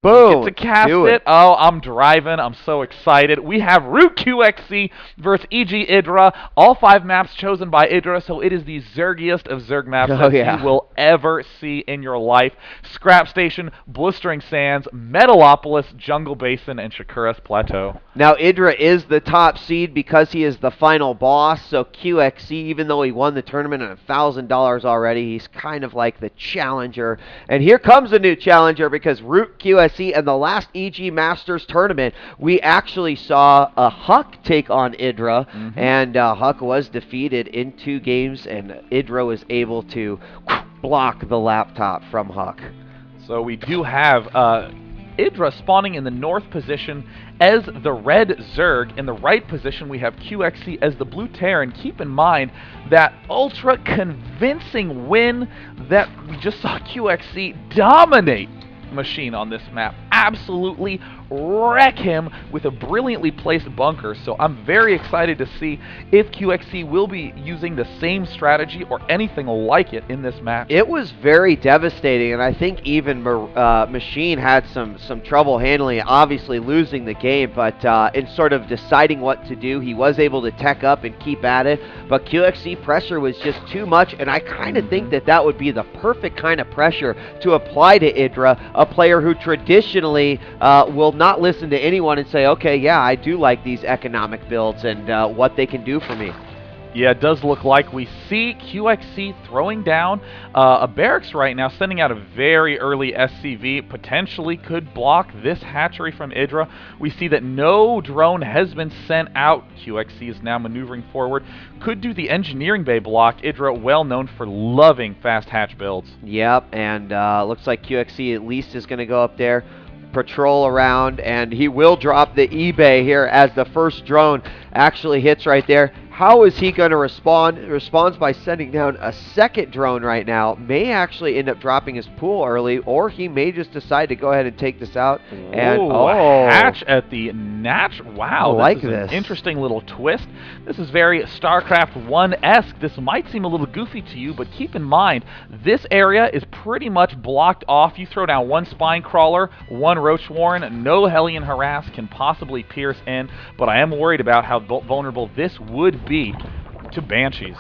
Boom! Get to cast Do it. it. Oh, I'm driving. I'm so excited. We have ROOT.Qxc versus EG.Idra. All 5 maps chosen by Idra, so it is the Zergiest of Zerg maps Oh, that you yeah. will ever see in your life. Scrap Station, Blistering Sands, Metalopolis, Jungle Basin, and Shakuras Plateau. Now, Idra is the top seed because he is the final boss, so QXC, even though he won the tournament at $1,000 already, he's kind of like the challenger. And here comes a new challenger because ROOT.Qxc in the last EG Masters tournament, we actually saw a Huck take on Idra, and Huck was defeated in 2 games, and Idra was able to block the laptop from Huck. So we do have Idra spawning in the north position as the red Zerg. In the right position, we have Qxc as the blue Terran. Keep in mind that ultra convincing win that we just saw Qxc dominate Machine on this map. Absolutely wreck him with a brilliantly placed bunker. So I'm very excited to see if Qxc will be using the same strategy or anything like it in this match. It was very devastating, and I think even Machine had some trouble handling it, obviously losing the game, but in sort of deciding what to do, he was able to tech up and keep at it, but QXC pressure was just too much, and I kind of think that that would be the perfect kind of pressure to apply to Idra, a player who traditionally will not listen to anyone and say, okay, yeah, I do like these economic builds and what they can do for me. Yeah, it does look like we see Qxc throwing down a barracks right now, sending out a very early SCV, potentially could block this hatchery from Idra. We see that no drone has been sent out. Qxc is now maneuvering forward. Could do the engineering bay block. Idra, well known for loving fast hatch builds. Yep, and looks like QXC at least is going to go up there, patrol around, and he will drop the eBay here as the first drone actually hits right there. How is he going to respond? Responds by sending down a second drone right now. May actually end up dropping his pool early, or he may just decide to go ahead and take this out. And a hatch at the Natch. Wow, I like this is this. An interesting little twist. This is very Starcraft 1-esque. This might seem a little goofy to you, but keep in mind, this area is pretty much blocked off. You throw down 1 Spine Crawler, 1 Roach Warren, no Hellion Harass can possibly pierce in, but I am worried about how vulnerable this would be to Banshees.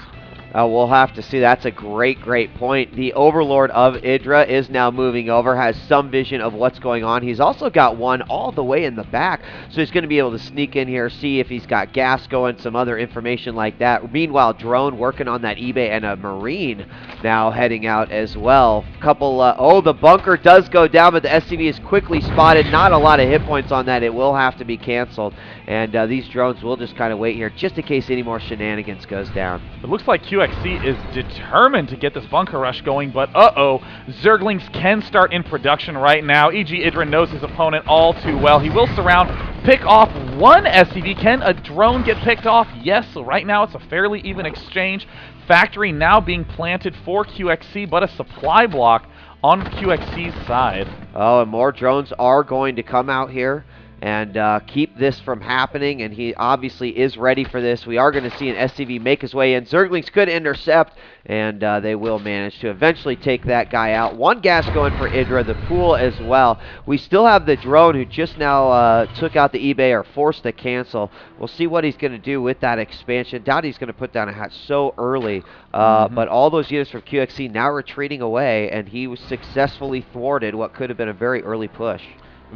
We'll have to see. That's a great point. The Overlord of Idra is now moving over, has some vision of what's going on. He's also got one all the way in the back, so he's going to be able to sneak in here, see if he's got gas going, some other information like that. Meanwhile, drone working on that eBay, and a Marine now heading out as well. Couple, oh, the bunker does go down, but the SCV is quickly spotted. Not a lot of hit points on that. It will have to be canceled, and these drones will just kind of wait here just in case any more shenanigans goes down. It looks like QXC is determined to get this bunker rush going, but uh-oh, Zerglings can start in production right now. EG.Idra knows his opponent all too well. He will surround, pick off 1 SCV. Can a drone get picked off? Yes, so right now it's a fairly even exchange. Factory now being planted for QXC, but a supply block on QXC's side. Oh, and more drones are going to come out here and keep this from happening, and he obviously is ready for this. We are going to see an SCV make his way in. Zerglings could intercept, and they will manage to eventually take that guy out. 1 gas going for Idra, the pool as well. We still have the drone who just now took out the eBay or forced to cancel. We'll see what he's going to do with that expansion. Doubt he's going to put down a hatch so early, but all those units from QXC now retreating away, and he was successfully thwarted what could have been a very early push.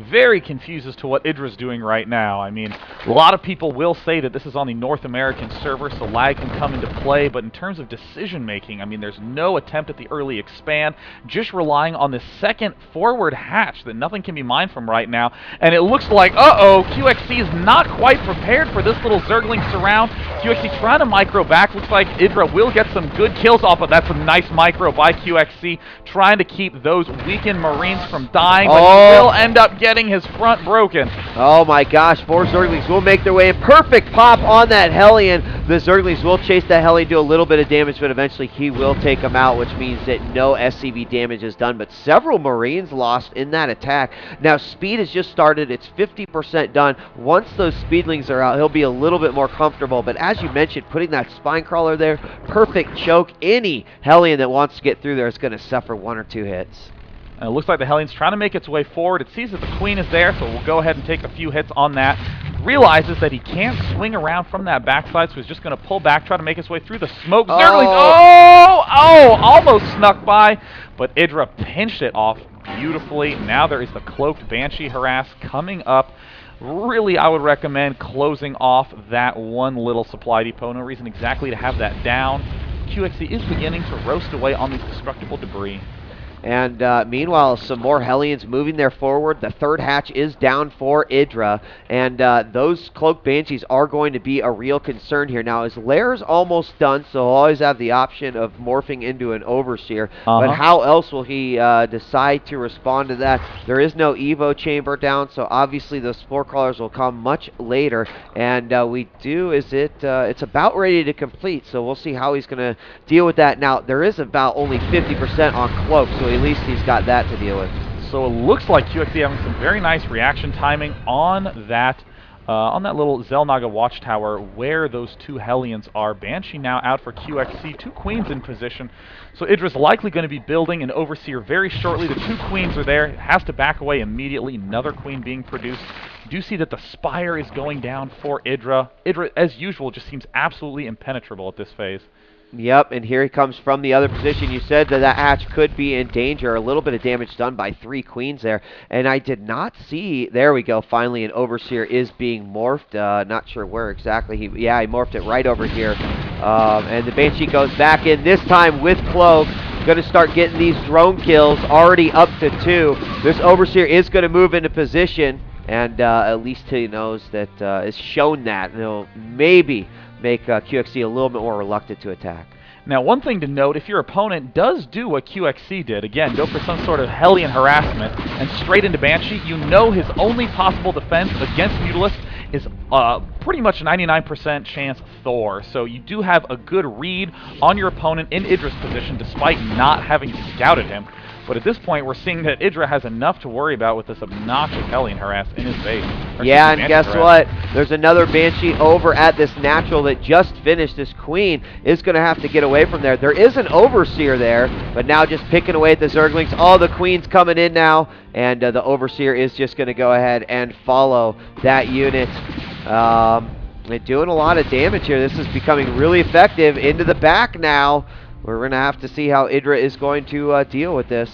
Very confused as to what Idra's doing right now. I mean, a lot of people will say that this is on the North American server, so lag can come into play, but in terms of decision-making, I mean, there's no attempt at the early expand, just relying on the second forward hatch that nothing can be mined from right now, and it looks like, uh-oh, QXC is not quite prepared for this little Zergling surround. QXC trying to micro back. Looks like Idra will get some good kills off, but that's a nice micro by QXC, trying to keep those weakened Marines from dying, but he will end up getting his front broken. Oh my gosh, 4 Zerglings will make their way in. Perfect pop on that Hellion. The Zerglings will chase that Hellion, do a little bit of damage, but eventually he will take him out, which means that no SCV damage is done, but several Marines lost in that attack. Now, speed has just started. It's 50% done. Once those Speedlings are out, he'll be a little bit more comfortable, but as you mentioned, putting that Spine Crawler there, perfect choke. Any Hellion that wants to get through there is going to suffer 1 or 2 hits. And it looks like the Hellions trying to make its way forward. It sees that the Queen is there, so we'll go ahead and take a few hits on that. Realizes that he can't swing around from that backside, so he's just going to pull back, try to make his way through the smoke. Oh, almost snuck by, but Idra pinched it off beautifully. Now there is the cloaked Banshee harass coming up. Really, I would recommend closing off that one little supply depot. No reason exactly to have that down. Qxc is beginning to roast away on these destructible debris. And meanwhile, some more Hellions moving there forward. The third hatch is down for Idra, and those Cloaked Banshees are going to be a real concern here. Now, his lair's almost done, so he'll always have the option of morphing into an Overseer, but how else will he decide to respond to that? There is no Evo chamber down, so obviously those Spore Crawlers will come much later, and it's about ready to complete, so we'll see how he's going to deal with that. Now, there is about only 50% on Cloak, so at least he's got that to deal with. So it looks like Qxc having some very nice reaction timing on that little Xel'Naga watchtower where those two Hellions are. Banshee now out for Qxc, two Queens in position. So Idra's likely going to be building an Overseer very shortly. The two Queens are there. It has to back away immediately. Another Queen being produced. You do see that the Spire is going down for Idra. Idra, as usual, just seems absolutely impenetrable at this phase. Yep, and here he comes from the other position. You said that that hatch could be in danger. A little bit of damage done by 3 Queens there. And I did not see... There we go. Finally, an Overseer is being morphed. Not sure where exactly. He morphed it right over here. And the Banshee goes back in, this time with Cloak. Going to start getting these drone kills, already up to 2. This Overseer is going to move into position. And at least he knows that it's shown that. And he'll maybe make Qxc a little bit more reluctant to attack. Now, one thing to note, if your opponent does do what Qxc did, again, go for some sort of Hellion harassment and straight into Banshee, you know his only possible defense against Mutalisk is pretty much 99% chance Thor. So you do have a good read on your opponent in Idra's position despite not having scouted him. But at this point, we're seeing that Idra has enough to worry about with this obnoxious Hellion harass in his base. Yeah, and guess what? There's another Banshee over at this natural that just finished. This Queen is going to have to get away from there. There is an Overseer there, but now just picking away at the Zerglings. All the Queens coming in now, and the Overseer is just going to go ahead and follow that unit. They're doing a lot of damage here. This is becoming really effective. Into the back now. We're going to have to see how Idra is going to deal with this.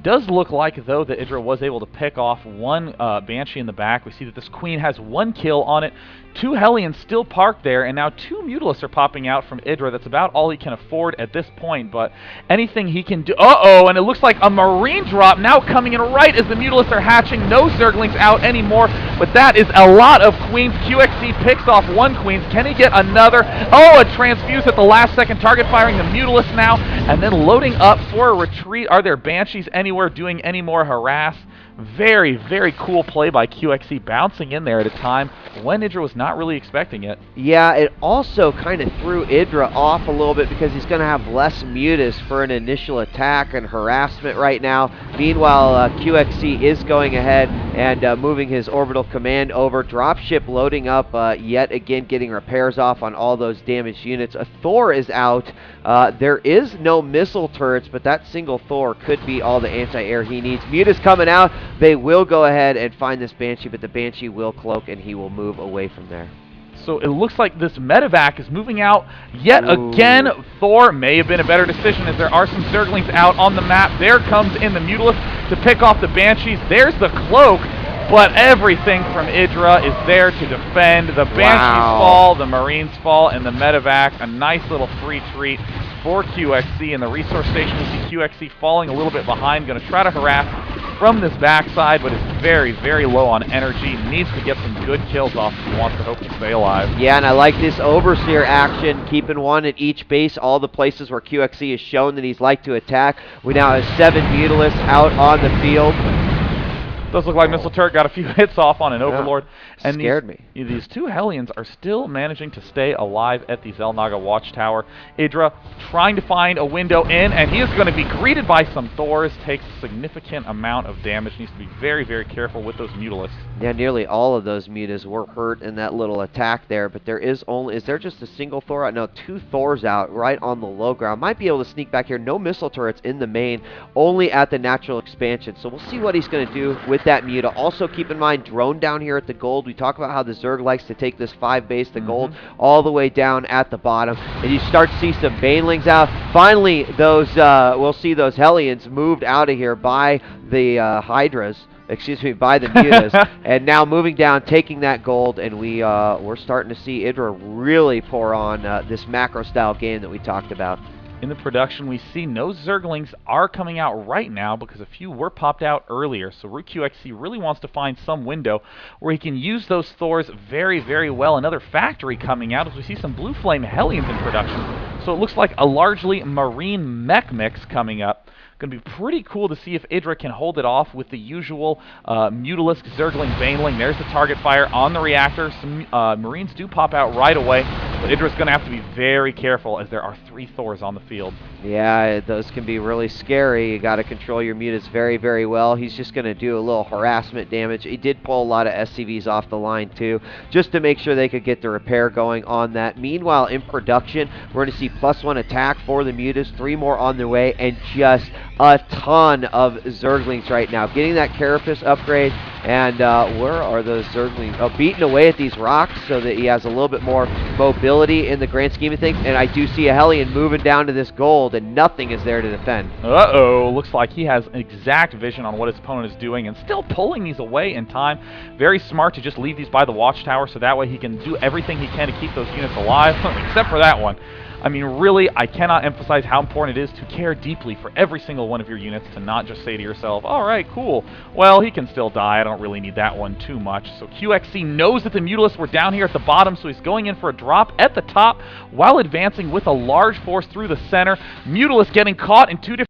Does look like, though, that Idra was able to pick off one Banshee in the back. We see that this Queen has 1 kill on it. 2 Hellions still parked there, and now 2 Mutalisks are popping out from Idra. That's about all he can afford at this point, but anything he can do... Uh-oh, and it looks like a Marine drop now coming in right as the Mutalisks are hatching. No Zerglings out anymore, but that is a lot of Queens. Qxc picks off 1 Queen. Can he get another? Oh, a transfuse at the last second, target firing the Mutalisk now, and then loading up for a retreat. Are there Banshees anywhere doing any more harass? Very, very cool play by Qxc, bouncing in there at a time when Idra was not really expecting it. Yeah, it also kind of threw Idra off a little bit because he's going to have less mutas for an initial attack and harassment right now. Meanwhile, Qxc is going ahead and moving his orbital command over. Dropship loading up, yet again getting repairs off on all those damaged units. A Thor is out. There is no missile turrets, but that single Thor could be all the anti-air he needs. Mutas coming out. They will go ahead and find this Banshee, but the Banshee will cloak and he will move away from there. So it looks like this medevac is moving out yet again. Thor may have been a better decision as there are some Zerglings out on the map. There comes in the Mutalisk to pick off the Banshees. There's the cloak, but everything from Idra is there to defend. The Banshees fall, the Marines fall, and the medevac. A nice little free treat for Qxc, and the resource station will see Qxc falling a little bit behind. Going to try to harass from this backside, but is very, very low on energy. Needs to get some good kills off if he wants to hope to stay alive. Yeah, and I like this Overseer action, keeping 1 at each base, all the places where Qxc has shown that he's like to attack. We now have 7 Mutalisks out on the field. Does look like Missile Turret got a few hits off on an Overlord. And scared me. These two Hellions are still managing to stay alive at the Xel'Naga Watchtower. Idra trying to find a window in, and he is going to be greeted by some Thors. Takes a significant amount of damage. Needs to be very, very careful with those Mutalisks. Yeah, nearly all of those Mutas were hurt in that little attack there, but there is there just a single Thor out? No, 2 Thors out right on the low ground. Might be able to sneak back here. No missile turrets in the main, only at the natural expansion. So we'll see what he's going to do with that Muta. Also keep in mind, drone down here at the gold. We talk about how the Zerg likes to take this 5 base, the gold, all the way down at the bottom. And you start to see some Banelings out. Finally, those we'll see those Hellions moved out of here by the Hydras. Excuse me, by the Mutas, and now moving down, taking that gold, and we're starting to see Idra really pour on this macro-style game that we talked about. In the production, we see no Zerglings are coming out right now because a few were popped out earlier. So ROOT.Qxc really wants to find some window where he can use those Thors very, very well. Another factory coming out as we see some Blue Flame Hellions in production. So it looks like a largely Marine mech mix coming up. Going to be pretty cool to see if Idra can hold it off with the usual Mutalisk, Zergling, Baneling. There's the target fire on the reactor. Some Marines do pop out right away, but Idra's going to have to be very careful as there are 3 Thors on the field. Yeah, those can be really scary. You got to control your Mutas very, very well. He's just going to do a little harassment damage. He did pull a lot of SCVs off the line too, just to make sure they could get the repair going on that. Meanwhile, in production, we're going to see +1 attack for the Mutas, 3 more on their way, and just a ton of Zerglings right now. Getting that Carapace upgrade, and where are those Zerglings? Oh, beating away at these rocks so that he has a little bit more mobility in the grand scheme of things. And I do see a Hellion moving down to this gold, and nothing is there to defend. Uh-oh, looks like he has exact vision on what his opponent is doing and still pulling these away in time. Very smart to just leave these by the watchtower so that way he can do everything he can to keep those units alive, except for that one. I mean, really, I cannot emphasize how important it is to care deeply for every single one of your units, to not just say to yourself, all right, cool, well, he can still die, I don't really need that one too much. So Qxc knows that the Mutalisks were down here at the bottom, so he's going in for a drop at the top while advancing with a large force through the center. Mutalisk getting caught in 2 different